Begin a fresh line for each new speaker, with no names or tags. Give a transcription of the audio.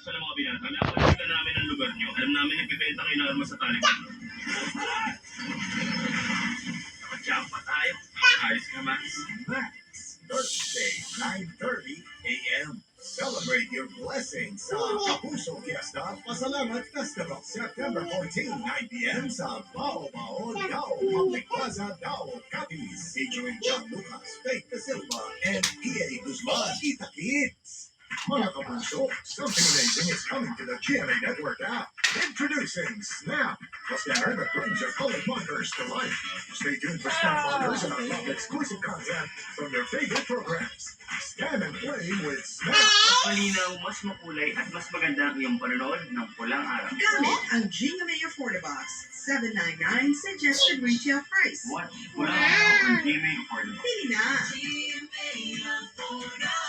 Sa mga binata, nakakita namin ang lugar nyo. Alam namin nagbibenta kayo ng armas sa Taliban. Nakachapa tayo. Ayos ka, Max.
Max, Thursday, 9:30 a.m. Celebrate your blessings sa Kapuso Fiesta Pasalamat Festival, September 14, 9 p.m. sa Bao Bao Dao Public Plaza, Dao, Capiz. Featuring John Lucas, Faith De Silva, and P.A. Guzman. Kita Kids! Mga kapuso, something amazing is coming to the GMA Network app. Introducing Snap, the scanner that brings your colored markers to life. Stay tuned for Snap markers and unlock exclusive content from your favorite programs. Scan and play with Snap.
Mas malinaw, mas makulay, at mas maganda ang iyong panonood ng Pulang Araw.
Gamit ang GMA Affordabox. $7.99 suggested retail price.
What? Pulang Araw ang GMA Affordable.
Pili na!
GMA Affordable.